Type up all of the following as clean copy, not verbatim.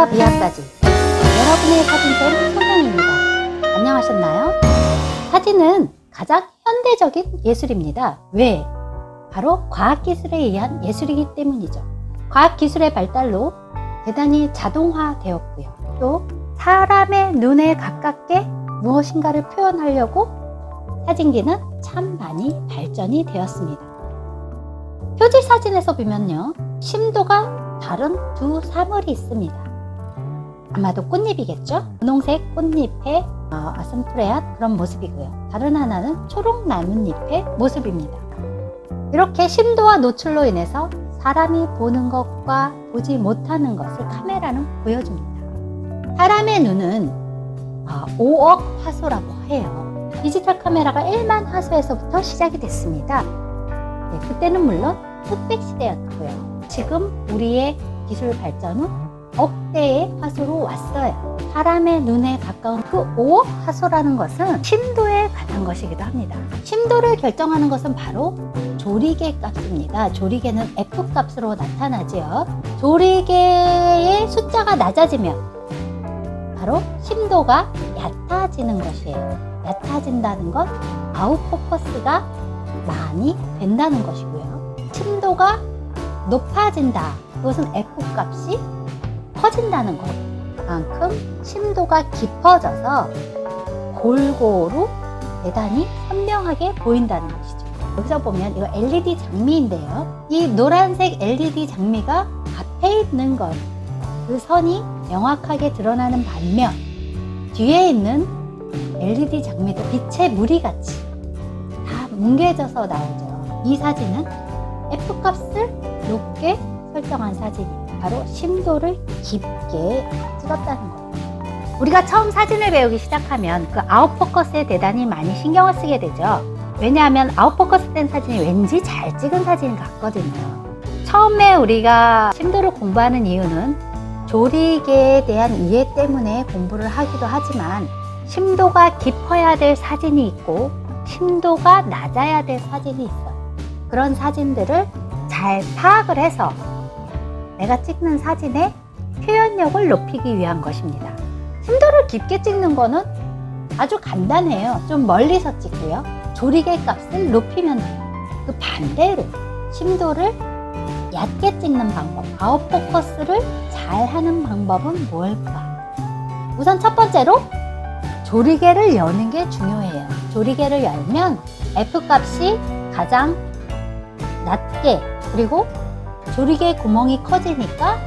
비하와 비하까지 여러분의 사진쌤 손영입니다. 안녕하셨나요? 사진은 가장 현대적인 예술입니다. 왜? 바로 과학기술에 의한 예술이기 때문이죠. 과학기술의 발달로 대단히 자동화되었고요. 또 사람의 눈에 가깝게 무엇인가를 표현하려고 사진기는 참 많이 발전이 되었습니다. 표지 사진에서 보면요, 심도가 다른 두 사물이 있습니다. 아마도 꽃잎이겠죠? 분홍색 꽃잎의 아슴푸레한 그런 모습이고요. 다른 하나는 초록 나뭇잎의 모습입니다. 이렇게 심도와 노출로 인해서 사람이 보는 것과 보지 못하는 것을 카메라는 보여줍니다. 사람의 눈은 5억 화소라고 해요. 디지털 카메라가 1만 화소에서부터 시작이 됐습니다. 그때는 물론 흑백 시대였고요. 지금 우리의 기술 발전 후 억대의 화소로 왔어요. 사람의 눈에 가까운 그 5억 화소라는 것은 심도에 관한 것이기도 합니다. 심도를 결정하는 것은 바로 조리개 값입니다. 조리개는 F 값으로 나타나지요. 조리개의 숫자가 낮아지면 바로 심도가 얕아지는 것이에요. 얕아진다는 건 아웃포커스가 많이 된다는 것이고요. 심도가 높아진다. 그것은 F 값이 커진다는 것. 그만큼 심도가 깊어져서 골고루 대단히 선명하게 보인다는 것이죠. 여기서 보면 이거 LED 장미인데요. 이 노란색 LED 장미가 앞에 있는 것, 그 선이 명확하게 드러나는 반면 뒤에 있는 LED 장미도 빛의 무리같이 다 뭉개져서 나오죠. 이 사진은 F 값을 높게 설정한 사진입니다. 바로 심도를 깊게 찍었다는 거예요. 우리가 처음 사진을 배우기 시작하면 그 아웃포커스에 대단히 많이 신경을 쓰게 되죠. 왜냐하면 아웃포커스 된 사진이 왠지 잘 찍은 사진 같거든요. 처음에 우리가 심도를 공부하는 이유는 조리개에 대한 이해 때문에 공부를 하기도 하지만 심도가 깊어야 될 사진이 있고 심도가 낮아야 될 사진이 있어요. 그런 사진들을 잘 파악을 해서 내가 찍는 사진의 표현력을 높이기 위한 것입니다. 심도를 깊게 찍는 거는 아주 간단해요. 좀 멀리서 찍고요. 조리개 값을 높이면 돼요. 그 반대로 심도를 얕게 찍는 방법, 아웃포커스를 잘 하는 방법은 뭘까? 우선 첫 번째로 조리개를 여는 게 중요해요. 조리개를 열면 F 값이 가장 낮게, 그리고 조리개 구멍이 커지니까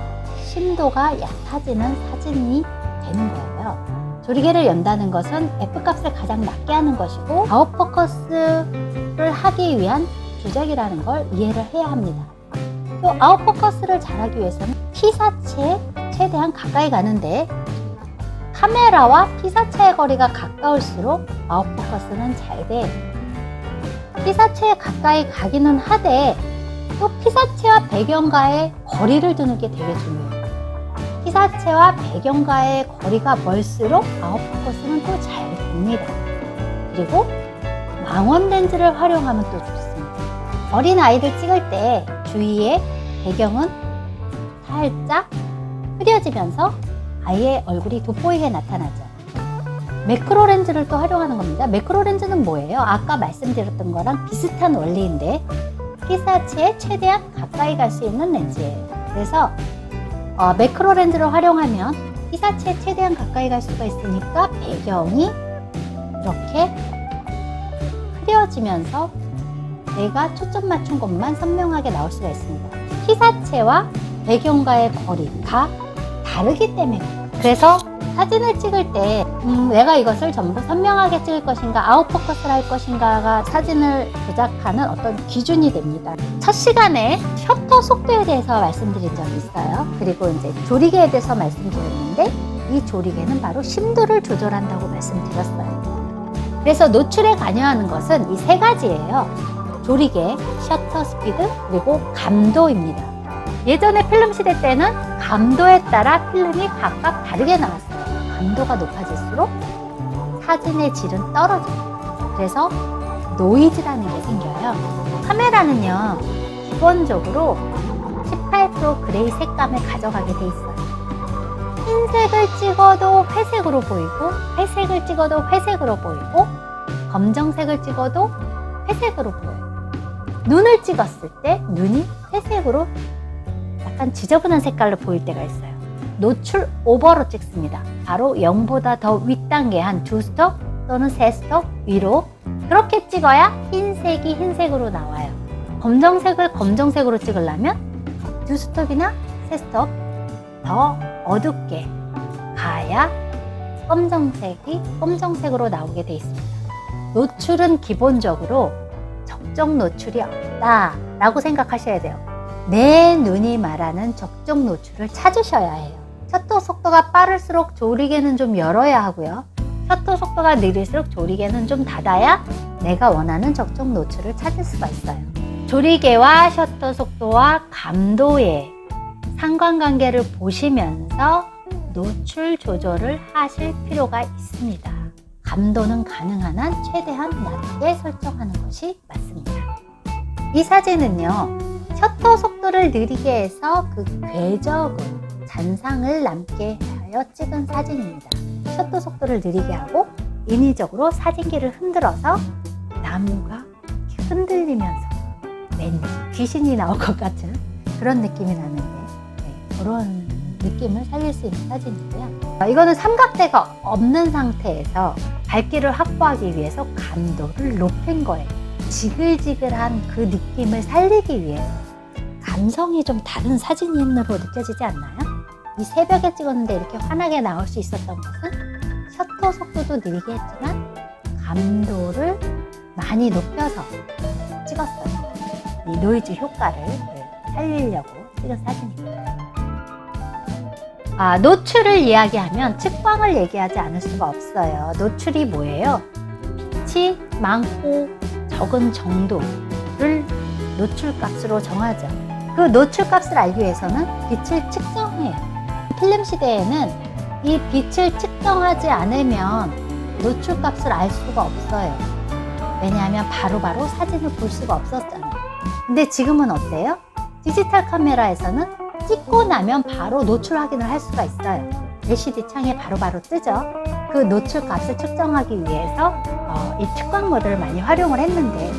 심도가 얕아지는 사진이 되는 거예요. 조리개를 연다는 것은 F 값을 가장 낮게 하는 것이고 아웃포커스를 하기 위한 조작이라는 걸 이해를 해야 합니다. 또 아웃포커스를 잘하기 위해서는 피사체에 최대한 가까이 가는데 카메라와 피사체의 거리가 가까울수록 아웃포커스는 잘 돼요. 피사체에 가까이 가기는 하되 또 피사체와 배경과의 거리를 두는 게 되게 중요해요. 피사체와 배경과의 거리가 멀수록 아웃포커스는 또 잘 됩니다. 그리고 망원 렌즈를 활용하면 또 좋습니다. 어린 아이들 찍을 때 주위에 배경은 살짝 흐려지면서 아이의 얼굴이 돋보이게 나타나죠. 매크로 렌즈를 또 활용하는 겁니다. 매크로 렌즈는 뭐예요? 아까 말씀드렸던 거랑 비슷한 원리인데 피사체에 최대한 가까이 갈 수 있는 렌즈예요. 그래서 매크로 렌즈를 활용하면 피사체에 최대한 가까이 갈 수가 있으니까 배경이 이렇게 흐려지면서 내가 초점 맞춘 것만 선명하게 나올 수가 있습니다. 피사체와 배경과의 거리가 다르기 때문에 그래서 사진을 찍을 때 내가 이것을 전부 선명하게 찍을 것인가 아웃포커스를 할 것인가가 사진을 조작하는 어떤 기준이 됩니다. 첫 시간에 셔터 속도에 대해서 말씀드린 적이 있어요. 그리고 이제 조리개에 대해서 말씀드렸는데 이 조리개는 바로 심도를 조절한다고 말씀드렸어요. 그래서 노출에 관여하는 것은 이 세 가지예요. 조리개, 셔터 스피드, 그리고 감도입니다. 예전에 필름 시대 때는 감도에 따라 필름이 각각 다르게 나왔어요. 감도가 높아질수록 사진의 질은 떨어집니다. 그래서 노이즈라는 게 생겨요. 카메라는요, 기본적으로 18% 그레이 색감을 가져가게 돼 있어요. 흰색을 찍어도 회색으로 보이고, 회색을 찍어도 회색으로 보이고, 검정색을 찍어도 회색으로 보여요. 눈을 찍었을 때 눈이 회색으로 약간 지저분한 색깔로 보일 때가 있어요. 노출 오버로 찍습니다. 바로 0보다 더 윗단계 한 2스톱 또는 3스톱 위로, 그렇게 찍어야 흰색이 흰색으로 나와요. 검정색을 검정색으로 찍으려면 2스톱이나 3스톱 더 어둡게 가야 검정색이 검정색으로 나오게 돼 있습니다. 노출은 기본적으로 적정 노출이 없다 라고 생각하셔야 돼요. 내 눈이 말하는 적정 노출을 찾으셔야 해요. 셔터 속도가 빠를수록 조리개는 좀 열어야 하고요. 셔터 속도가 느릴수록 조리개는 좀 닫아야 내가 원하는 적정 노출을 찾을 수가 있어요. 조리개와 셔터 속도와 감도의 상관관계를 보시면서 노출 조절을 하실 필요가 있습니다. 감도는 가능한 한 최대한 낮게 설정하는 것이 맞습니다. 이 사진은요, 셔터 속도를 느리게 해서 그 궤적은 잔상을 남게 하여 찍은 사진입니다. 셔터 속도를 느리게 하고 인위적으로 사진기를 흔들어서 나무가 흔들리면서 왠지 귀신이 나올 것 같은 그런 느낌이 나는데, 그런 느낌을 살릴 수 있는 사진이고요. 이거는 삼각대가 없는 상태에서 밝기를 확보하기 위해서 감도를 높인 거예요. 지글지글한 그 느낌을 살리기 위해서. 감성이 좀 다른 사진으로 느껴지지 않나요? 이 새벽에 찍었는데 이렇게 환하게 나올 수 있었던 것은 셔터 속도도 느리게 했지만 감도를 많이 높여서 찍었어요. 이 노이즈 효과를 살리려고 찍은 사진입니다. 노출을 이야기하면 측광을 얘기하지 않을 수가 없어요. 노출이 뭐예요? 빛이 많고 적은 정도를 노출값으로 정하죠. 그 노출값을 알기 위해서는 빛을 측정해요. 필름 시대에는 이 빛을 측정하지 않으면 노출값을 알 수가 없어요. 왜냐하면 바로바로 사진을 볼 수가 없었잖아요. 근데 지금은 어때요? 디지털 카메라에서는 찍고 나면 바로 노출 확인을 할 수가 있어요. LCD 창에 바로바로 뜨죠. 그 노출 값을 측정하기 위해서 이 측광 모드를 많이 활용을 했는데,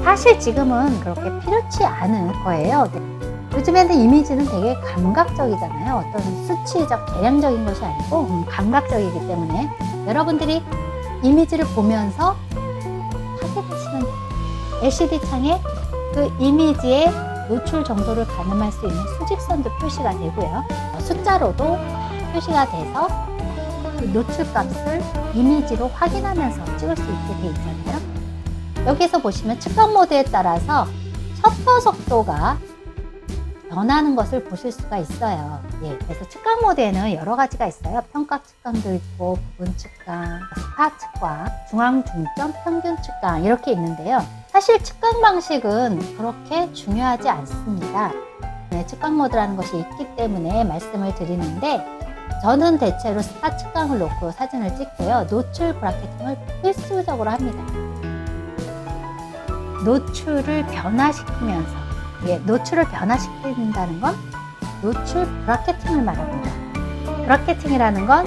사실 지금은 그렇게 필요치 않은 거예요. 요즘에는 이미지는 되게 감각적이잖아요. 어떤 수치적, 계량적인 것이 아니고 감각적이기 때문에 여러분들이 이미지를 보면서 확인하시면 돼요. LCD 창에 그 이미지의 노출 정도를 가늠할 수 있는 수직선도 표시가 되고요. 숫자로도 표시가 돼서 그 노출 값을 이미지로 확인하면서 찍을 수 있게 돼 있잖아요. 여기서 보시면 측광 모드에 따라서 셔터 속도가 변하는 것을 보실 수가 있어요. 그래서 측광 모드에는 여러 가지가 있어요. 평각 측광도 있고, 부분 측광, 스파 측광, 중앙, 중점, 평균 측광 이렇게 있는데요. 사실 측광 방식은 그렇게 중요하지 않습니다. 측광 모드라는 것이 있기 때문에 말씀을 드리는데, 저는 대체로 스파 측광을 놓고 사진을 찍고요. 노출 브라켓팅을 필수적으로 합니다. 노출을 변화시키면서, 노출을 변화시킨다는 건 노출 브라켓팅을 말합니다. 브라켓팅이라는 건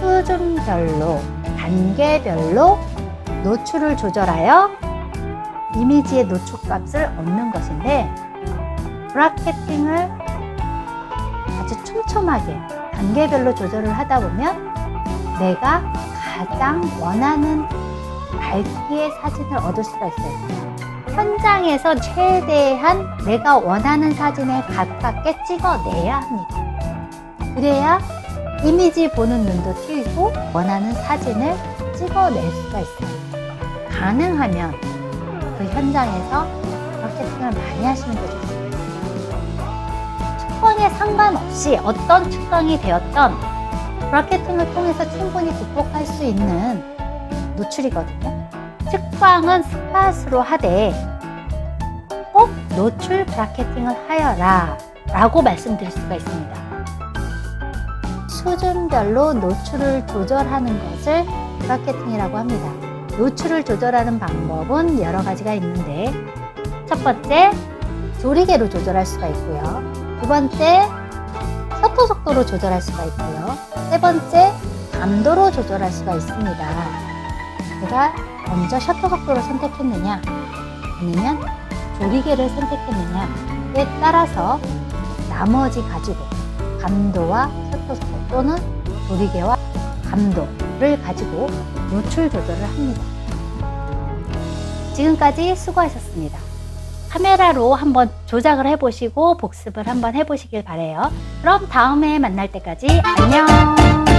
수준별로, 단계별로 노출을 조절하여 이미지의 노출값을 얻는 것인데, 브라켓팅을 아주 촘촘하게 단계별로 조절을 하다 보면 내가 가장 원하는 밝기의 사진을 얻을 수가 있어요. 현장에서 최대한 내가 원하는 사진에 가깝게 찍어내야 합니다. 그래야 이미지 보는 눈도 트이고 원하는 사진을 찍어낼 수가 있어요. 가능하면 그 현장에서 브라켓팅을 많이 하시는 게 좋습니다. 측광에 상관없이 어떤 측광이 되었던 브라켓팅을 통해서 충분히 극복할 수 있는 노출이거든요. 측광은 스팟으로 하되 꼭 노출 브라켓팅을 하여라 라고 말씀드릴 수가 있습니다. 수준별로 노출을 조절하는 것을 브라켓팅이라고 합니다. 노출을 조절하는 방법은 여러 가지가 있는데, 첫 번째, 조리개로 조절할 수가 있고요. 두 번째, 셔터 속도로 조절할 수가 있고요. 세 번째, 감도로 조절할 수가 있습니다. 제가 먼저 셔터 속도를 선택했느냐 아니면 조리개를 선택했느냐에 따라서 나머지 가지고 감도와 셔터 속도 또는 조리개와 감도를 가지고 노출 조절을 합니다. 지금까지 수고하셨습니다. 카메라로 한번 조작을 해보시고 복습을 한번 해보시길 바래요. 그럼 다음에 만날 때까지 안녕!